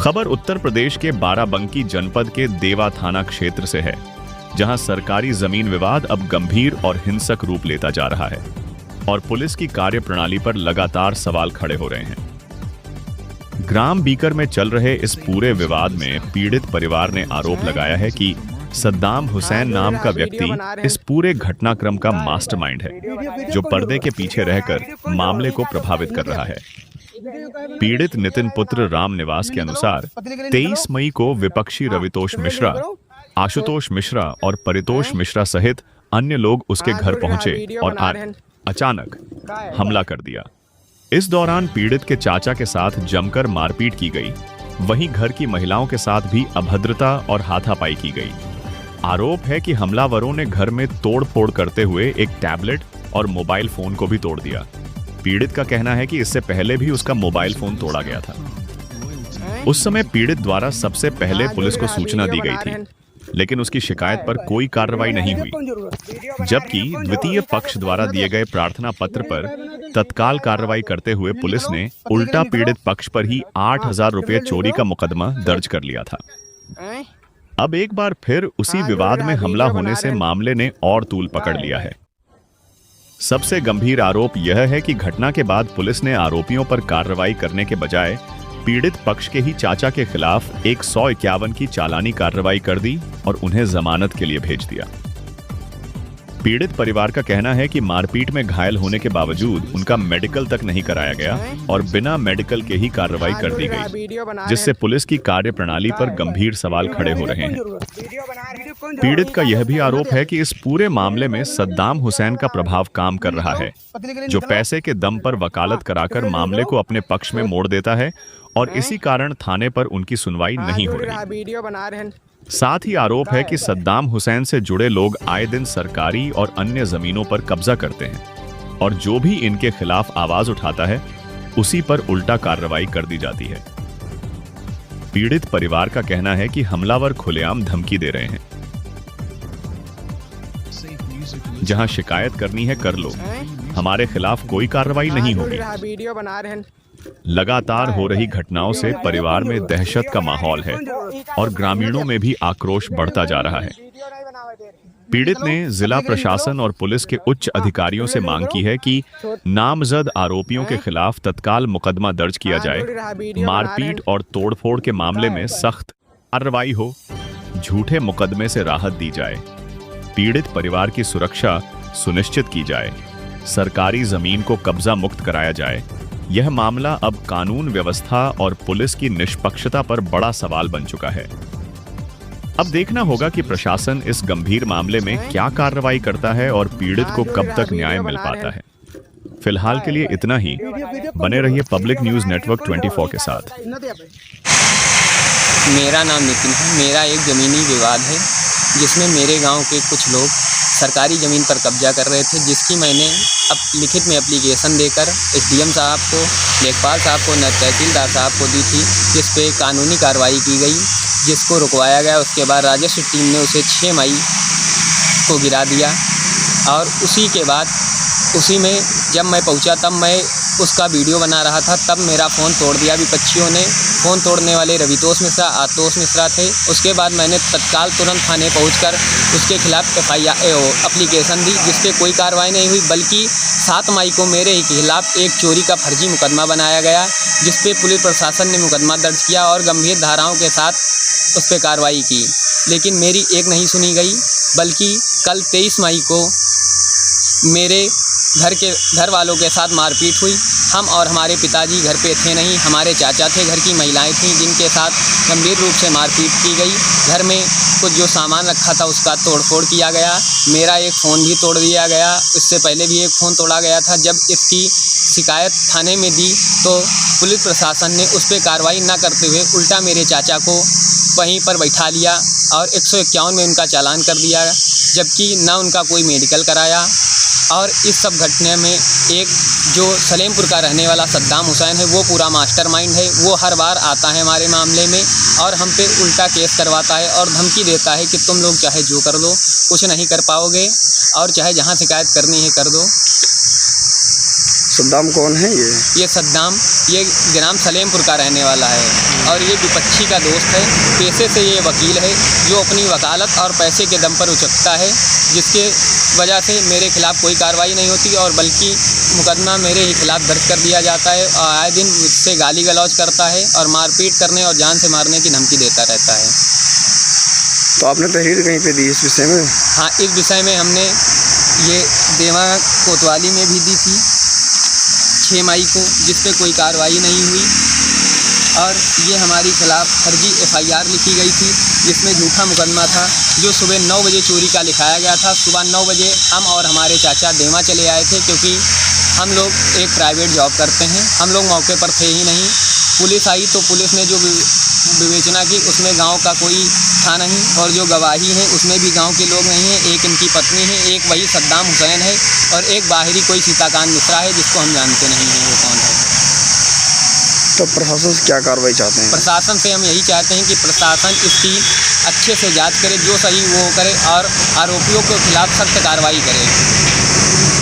खबर उत्तर प्रदेश के बाराबंकी जनपद के देवा थाना क्षेत्र से है, जहां सरकारी जमीन विवाद अब गंभीर और हिंसक रूप लेता जा रहा है और पुलिस की कार्यप्रणाली पर लगातार सवाल खड़े हो रहे हैं। ग्राम बीकर में चल रहे इस पूरे विवाद में पीड़ित परिवार ने आरोप लगाया है कि सद्दाम हुसैन नाम का व्यक्ति इस पूरे घटनाक्रम का मास्टरमाइंड है, जो पर्दे के पीछे रहकर मामले को प्रभावित कर रहा है। पीड़ित नितिन पुत्र राम निवास के अनुसार 23 मई को विपक्षी रवितोष मिश्रा, आशुतोष मिश्रा और परितोष मिश्रा सहित अन्य लोग उसके घर पहुंचे और अचानक हमला कर दिया। इस दौरान पीड़ित के चाचा के साथ जमकर मारपीट की गई। वहीं घर की महिलाओं के साथ भी अभद्रता और हाथापाई की गई। आरोप है कि हमलावरों ने घर में तोड़फोड़ करते हुए एक टैबलेट और मोबाइल फोन को भी तोड़ दिया। पीड़ित का कहना है कि इससे पहले भी उसका मोबाइल फोन तोड़ा गया था। उस समय पीड़ित द्वारा सबसे पहले पुलिस को सूचना दी गई थी, लेकिन उसकी शिकायत पर कोई कार्रवाई नहीं हुई, जबकि द्वितीय पक्ष द्वारा दिए गए प्रार्थना पत्र पर तत्काल कार्रवाई करते हुए पुलिस ने उल्टा पीड़ित पक्ष पर ही 8,000 रुपये चोरी का मुकदमा दर्ज कर लिया था। अब एक बार फिर उसी विवाद में हमला होने से मामले ने और तूल पकड़ लिया है। सबसे गंभीर आरोप यह है कि घटना के बाद पुलिस ने आरोपियों पर कार्रवाई करने के बजाय पीड़ित पक्ष के ही चाचा के खिलाफ 151 की चालानी कार्रवाई कर दी और उन्हें जमानत के लिए भेज दिया। पीड़ित परिवार का कहना है कि मारपीट में घायल होने के बावजूद उनका मेडिकल तक नहीं कराया गया और बिना मेडिकल के ही कार्रवाई कर दी गई, जिससे पुलिस की कार्यप्रणाली पर गंभीर सवाल खड़े हो रहे हैं। पीड़ित का यह भी आरोप है कि इस पूरे मामले में सद्दाम हुसैन का प्रभाव काम कर रहा है, जो पैसे के दम पर वकालत कराकर मामले को अपने पक्ष में मोड़ देता है और इसी कारण थाने पर उनकी सुनवाई नहीं हो रही। साथ ही आरोप है कि सद्दाम हुसैन से जुड़े लोग आए दिन सरकारी और अन्य जमीनों पर कब्जा करते हैं और जो भी इनके खिलाफ आवाज उठाता है उसी पर उल्टा कार्रवाई कर दी जाती है। पीड़ित परिवार का कहना है कि हमलावर खुलेआम धमकी दे रहे हैं, जहां शिकायत करनी है कर लो, हमारे खिलाफ कोई कार्रवाई नहीं होगी। लगातार हो रही घटनाओं से परिवार में दहशत का माहौल है और ग्रामीणों में भी आक्रोश बढ़ता जा रहा है। पीड़ित ने जिला प्रशासन और पुलिस के उच्च अधिकारियों से मांग की है कि नामजद आरोपियों के खिलाफ तत्काल मुकदमा दर्ज किया जाए, मारपीट और तोड़फोड़ के मामले में सख्त कार्रवाई हो, झूठे मुकदमे से राहत दी जाए, पीड़ित परिवार की सुरक्षा सुनिश्चित की जाए, सरकारी जमीन को कब्जा मुक्त कराया जाए। यह मामला अब कानून व्यवस्था और पुलिस की निष्पक्षता पर बड़ा सवाल बन चुका है। अब देखना होगा कि प्रशासन इस गंभीर मामले में क्या कार्रवाई करता है और पीड़ित को कब तक न्याय मिल पाता है। फिलहाल के लिए इतना ही। बने रहिए पब्लिक न्यूज नेटवर्क 24 के साथ। मेरा नाम नितिन है। मेरा एक ज़मीनी विवाद है जिसमें मेरे गांव के कुछ लोग सरकारी ज़मीन पर कब्जा कर रहे थे, जिसकी मैंने अब लिखित में एप्लीकेशन देकर एसडीएम साहब को, लेखपाल साहब को, तहसीलदार साहब को दी थी, जिस पे कानूनी कार्रवाई की गई, जिसको रुकवाया गया। उसके बाद राजस्व टीम ने उसे 6 मई को गिरा दिया और उसी के बाद उसी में जब मैं पहुंचा तब मैं उसका वीडियो बना रहा था, तब मेरा फ़ोन तोड़ दिया विपक्षियों ने। फ़ोन तोड़ने वाले रवितोष मिश्रा, आशुतोष मिश्रा थे। उसके बाद मैंने तत्काल तुरंत थाने पहुंचकर उसके खिलाफ एप्लीकेशन दी, जिस पे कोई कार्रवाई नहीं हुई, बल्कि 7 मई को मेरे ही खिलाफ एक चोरी का फर्जी मुकदमा बनाया गया, जिस पे पुलिस प्रशासन ने मुकदमा दर्ज किया और गंभीर धाराओं के साथ उस पर कार्रवाई की। लेकिन मेरी एक नहीं सुनी गई, बल्कि कल 23 मई को मेरे घर वालों के साथ मारपीट हुई। हम और हमारे पिताजी घर पे थे नहीं, हमारे चाचा थे, घर की महिलाएं थीं, जिनके साथ गंभीर रूप से मारपीट की गई। घर में कुछ जो सामान रखा था उसका तोड़फोड़ किया गया। मेरा एक फ़ोन भी तोड़ दिया गया। इससे पहले भी एक फ़ोन तोड़ा गया था। जब इसकी शिकायत थाने में दी तो पुलिस प्रशासन ने उस पर कार्रवाई न करते हुए उल्टा मेरे चाचा को वहीं पर बैठा लिया और 151 में उनका चालान कर दिया, जबकि न उनका कोई मेडिकल कराया। और इस सब घटने में एक जो सलेमपुर का रहने वाला सद्दाम हुसैन है, वो पूरा मास्टरमाइंड है। वो हर बार आता है हमारे मामले में और हम पे उल्टा केस करवाता है और धमकी देता है कि तुम लोग चाहे जो कर दो, कुछ नहीं कर पाओगे और चाहे जहां शिकायत करनी है कर दो। सद्दाम कौन है ये? ये सद्दाम ये ग्राम सलेमपुर का रहने वाला है और ये विपक्षी का दोस्त है। पेशे से ये वकील है जो अपनी वकालत और पैसे के दम पर उचकता है, जिसके वजह से मेरे खिलाफ़ कोई कार्रवाई नहीं होती और बल्कि मुकदमा मेरे ही खिलाफ़ दर्ज कर दिया जाता है और आए दिन मुझसे गाली गलौज करता है और मारपीट करने और जान से मारने की धमकी देता रहता है। तो आपने तहरीर कहीं पे दी इस विषय में? हाँ, इस विषय में हमने ये देवा कोतवाली में भी दी थी 6 मई को, जिस पे कोई कार्रवाई नहीं हुई और ये हमारी खिलाफ़ फर्जी FIR लिखी गई थी जिसमें झूठा मुकदमा था जो सुबह 9 बजे चोरी का लिखाया गया था। सुबह 9 बजे हम और हमारे चाचा देवा चले आए थे क्योंकि हम लोग एक प्राइवेट जॉब करते हैं। हम लोग मौके पर थे ही नहीं। पुलिस आई तो पुलिस ने जो विवेचना की उसमें गांव का कोई था नहीं और जो गवाही है उसमें भी गांव के लोग नहीं हैं। एक इनकी पत्नी है, एक वही सद्दाम हुसैन है और एक बाहरी कोई सीताकांत मिश्रा है जिसको हम जानते नहीं हैं वो कौन है। तो प्रशासन से क्या कार्रवाई चाहते हैं? प्रशासन से हम यही चाहते हैं कि प्रशासन इसकी अच्छे से जांच करे, जो सही वो करे और आरोपियों के खिलाफ़ सख्त कार्रवाई करे।